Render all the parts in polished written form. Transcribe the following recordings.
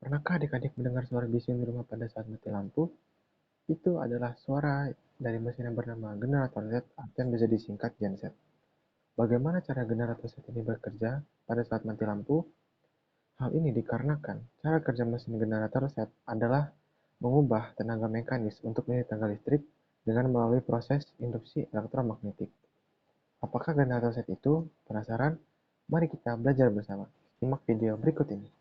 Pernahkah adik-adik mendengar suara bising di rumah pada saat mati lampu? Itu adalah suara dari mesin yang bernama generator Z atau yang bisa disingkat genset. Bagaimana cara generator Z ini bekerja pada saat mati lampu? Hal ini dikarenakan cara kerja mesin generator Z adalah mengubah tenaga mekanis untuk menjadi tenaga listrik dengan melalui proses induksi elektromagnetik. Apakah generator Z itu? Penasaran? Mari kita belajar bersama. Simak video berikut ini.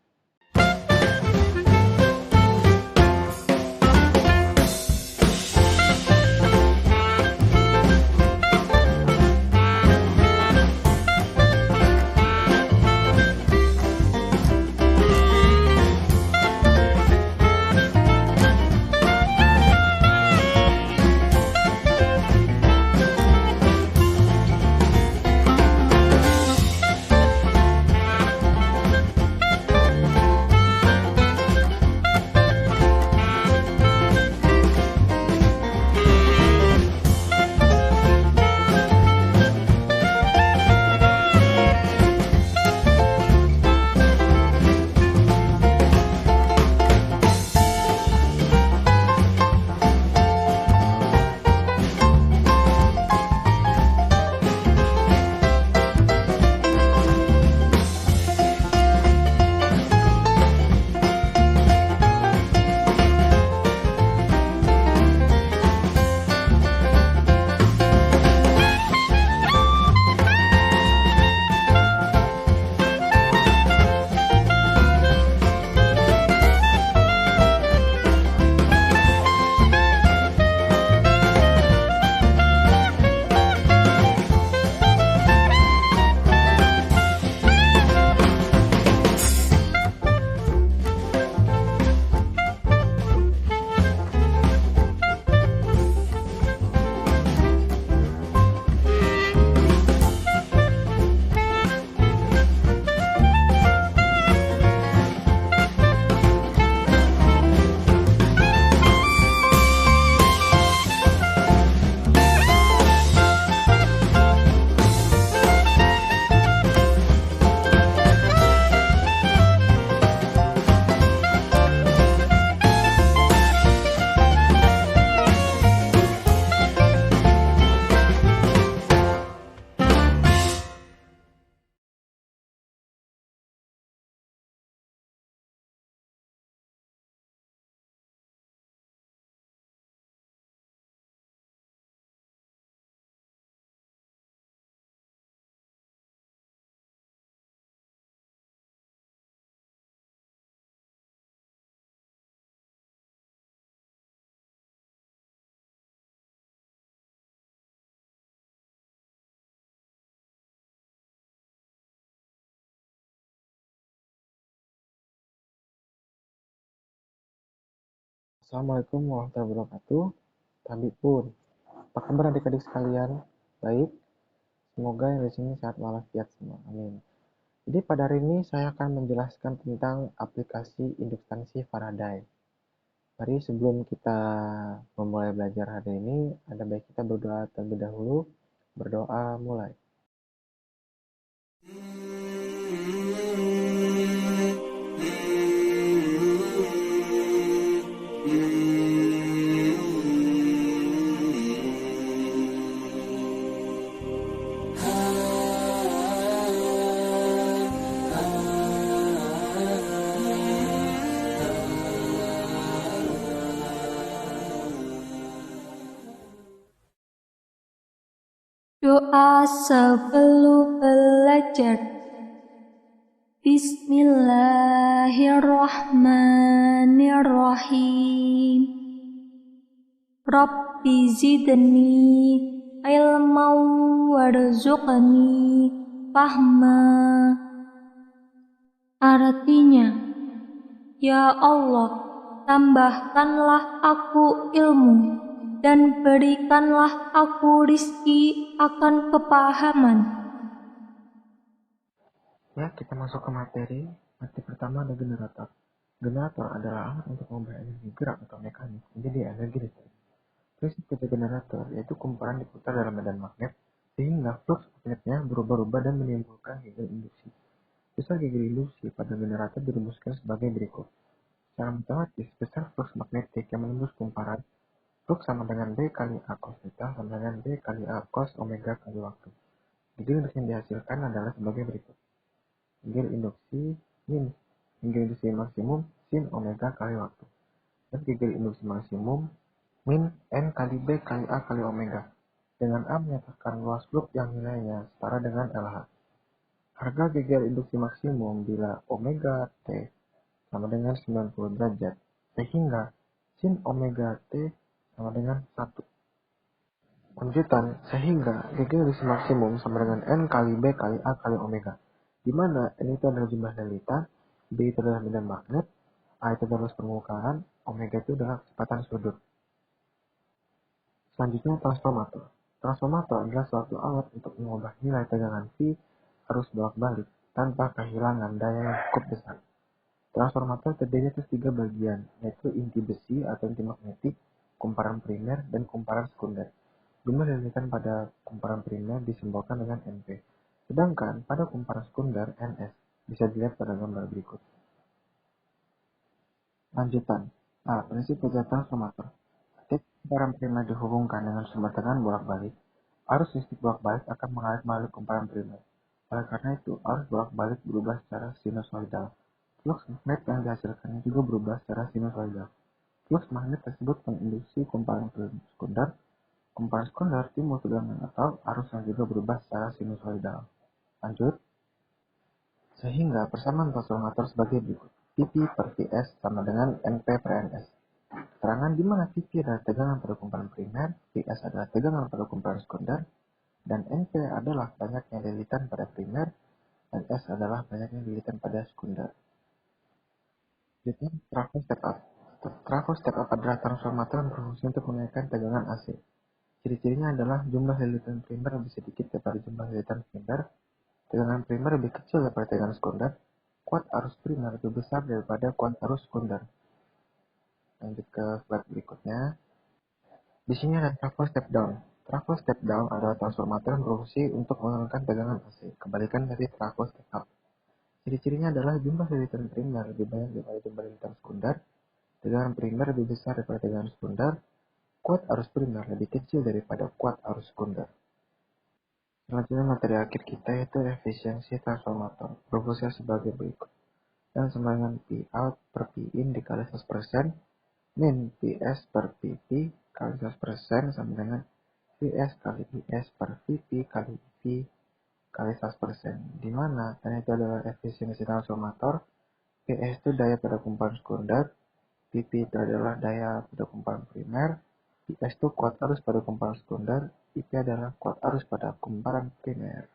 Assalamualaikum warahmatullahi wabarakatuh. Kami pun. Apa kabar adik-adik sekalian? Baik. Semoga yang di sini sehat walafiat semua. Amin. Jadi pada hari ini saya akan menjelaskan tentang aplikasi induktansi Faraday. Mari sebelum kita memulai belajar hari ini, ada baik kita berdoa terlebih dahulu. Berdoa mulai. Doa sebelum belajar. Bismillahirrahmanirrahim. Rabbi zidni ilman warzuqni fahma. Artinya, ya Allah, tambahkanlah aku ilmu dan berikanlah aku rizki akan kepahaman. Ya, kita masuk ke materi. Materi pertama ada generator. Generator adalah alat untuk mengubah energi gerak atau mekanis menjadi energi listrik. Prinsip kerja generator yaitu kumparan diputar dalam medan magnet sehingga flux magnetnya berubah-ubah dan menimbulkan gigil induksi. Besar gigil induksi pada generator dirumuskan sebagai berikut. Secara matematis, besar flux magnetik yang menembus kumparan, flux sama dengan B kali A cos theta sama dengan B kali A cos omega kali waktu. Gigi induksi yang dihasilkan adalah sebagai berikut. Gigi induksi min gigi induksi maksimum sin omega kali waktu. Dan gigi induksi maksimum min N kali B kali A kali omega. Dengan A menyatakan luas loop yang nilainya setara dengan LH. Harga geger induksi maksimum bila omega T sama dengan 90 derajat, sehingga sin omega T sama dengan 1. Lanjutan, sehingga geger induksi maksimum sama dengan N kali B kali A kali omega, di mana N itu adalah jumlah lelitan, B itu adalah medan magnet, A itu adalah permukaan, omega itu adalah kecepatan sudut. Selanjutnya, transformator. Transformator adalah suatu alat untuk mengubah nilai tegangan V arus bolak-balik tanpa kehilangan daya yang cukup besar. Transformator terdiri atas 3 bagian, yaitu inti besi atau inti magnetik, kumparan primer, dan kumparan sekunder. Jumlah lilitan pada kumparan primer disimbolkan dengan Np. Sedangkan pada kumparan sekunder, Ns. Bisa dilihat pada gambar berikut. Lanjutan. A. Prinsip kerja transformator. Ketika kumparan primer dihubungkan dengan sumber tegangan bolak-balik, arus listrik bolak-balik akan mengalir melalui kumparan primer. Oleh karena itu, arus bolak-balik berubah secara sinusoidal. Flux magnet yang dihasilkannya juga berubah secara sinusoidal. Flux magnet tersebut menginduksi kumparan sekunder. Kumparan sekunder timbul tegangan atau arus yang juga berubah secara sinusoidal. Lanjut. Sehingga persamaan transformator sebagai berikut. Vp per Vs sama dengan Np per Ns. Keterangan di mana Vp adalah tegangan pada kumparan primer, Vs adalah tegangan pada kumparan sekunder, dan Np adalah banyaknya lilitan pada primer, dan S adalah banyaknya lilitan pada sekunder. Jadi, trafo step up. Trafo step up adalah transformator yang berfungsi untuk menaikkan tegangan AC. Ciri-cirinya adalah jumlah lilitan primer lebih sedikit daripada jumlah lilitan sekunder, tegangan primer lebih kecil daripada tegangan sekunder, kuat arus primer lebih besar daripada kuat arus sekunder. Lanjut ke slide berikutnya. Di sini ada trafo step down. Trafo step down adalah transformator yang berfungsi untuk menurunkan tegangan AC, kebalikan dari trafo step up. Ciri-cirinya adalah jumlah lilitan primer lebih banyak daripada jumlah lilitan sekunder, tegangan primer lebih besar daripada tegangan sekunder, kuat arus primer lebih kecil daripada kuat arus sekunder. Selanjutnya materi akhir kita yaitu efisiensi transformator, berfungsi sebagai berikut. Yang sama dengan P out per P in dikali 100%, min PS per PP kali 100% sama dengan VS kali IS per VP kali IP kali 100%. Di mana N itu adalah efisiensi transformator, PS itu daya pada kumparan sekunder, PP itu adalah daya pada kumparan primer, IS itu kuat arus pada kumparan sekunder, IP adalah kuat arus pada kumparan primer.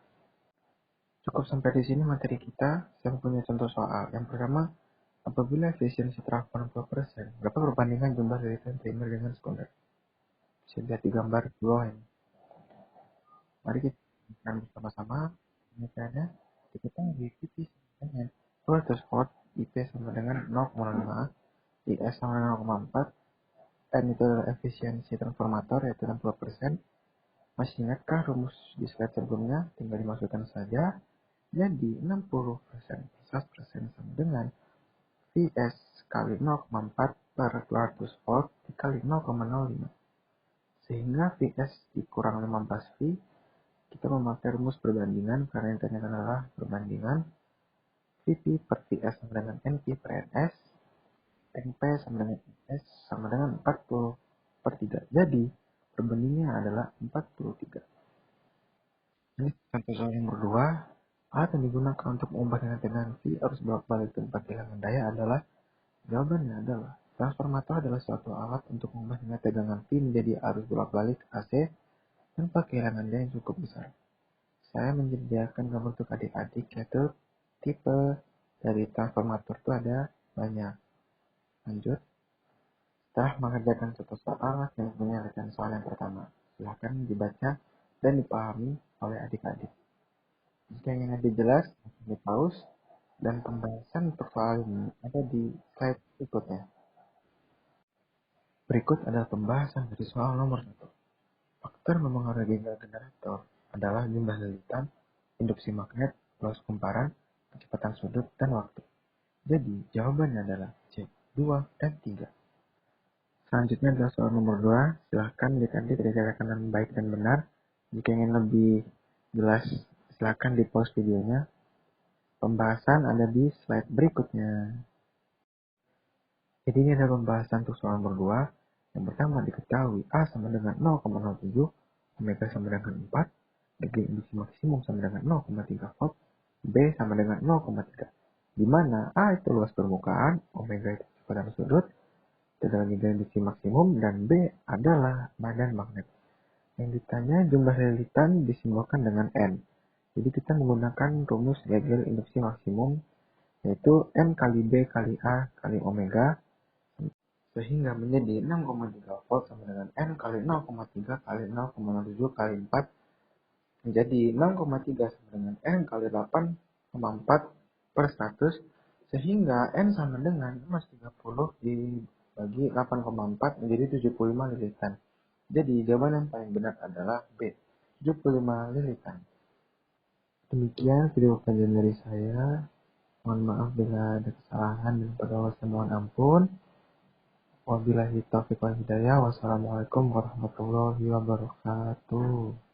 Cukup sampai di sini materi kita. Saya punya contoh soal. Yang pertama, apabila efisiensi trafo 60%, berapa perbandingan jumlah lilitan primer dengan sekunder? Bisa lihat di gambar di bawah ini. Mari kita lakukan bersama-sama. Misalnya, kita mengikuti dengan 200 volt, IP sama dengan 0,5, IS sama dengan 0,4, N itu adalah efisiensi transformator yaitu 60%. Masih ingatkah rumus di slide sebelumnya? Tinggal dimasukkan saja. Jadi 60% 100% sama dengan Vs kali 0,4 per 200 volt dikali 0,05. Sehingga Vs dikurang 15V, kita memakai rumus perbandingan karena yang ditanyakan adalah perbandingan Vp per Vs sama dengan Np per Ns, Np sama dengan Ns sama dengan 40 per 3. Jadi, perbandingannya adalah 43. Ini contoh soal nomor 2. Alat yang digunakan untuk mengubah tegangan V arus bolak-balik tanpa kehilangan daya adalah, jawabannya adalah, transformator adalah suatu alat untuk mengubah tegangan V menjadi arus bolak-balik AC tanpa kehilangan daya yang cukup besar. Saya menyediakan gambar untuk adik-adik, yaitu tipe dari transformator itu ada banyak. Lanjut. Setelah mengerjakan contoh soal, saya menyelesaikan soal yang pertama. Silahkan dibaca dan dipahami oleh adik-adik. Jika ingin lebih jelas, langsung di pause dan pembahasan untuk soal ini ada di slide berikutnya. Berikut adalah pembahasan dari soal nomor 1. Faktor mempengaruhi geger generator adalah jumlah lilitan, induksi magnet, luas kumparan, kecepatan sudut, dan waktu. Jadi, jawabannya adalah C. 2, dan 3. Selanjutnya adalah soal nomor 2. Silahkan diganti ketika tekanan baik dan benar. Jika ingin lebih jelas, silahkan di pause videonya. Pembahasan ada di slide berikutnya. Jadi ini adalah pembahasan untuk soal nomor 2. Yang pertama diketahui A sama dengan 0,07, omega sama dengan 4, energi induksi maksimum sama dengan 0,3 volt, B sama dengan 0,3. Di mana A itu luas permukaan, omega itu kecepatan sudut, itu adalah nilai induksi maksimum, dan B adalah badan magnet. Yang ditanya jumlah lilitan disimbolkan dengan N. Jadi kita menggunakan rumus Legel induksi maksimum, yaitu N kali B kali A kali omega, sehingga menjadi 6,3 volt sama dengan N kali 0,3 kali 0,07 kali 4 menjadi 6,3 sama dengan N kali 8,4 per 100, sehingga N sama dengan minus 30 dibagi 8,4 menjadi 75 lilitan. Jadi jawaban yang paling benar adalah B, 75 lilitan. Demikian video kajian dari saya. Mohon maaf bila ada kesalahan dan pada Allah mohon ampun. Wabillahi taufiq wal hidayah. Wassalamualaikum warahmatullahi wabarakatuh.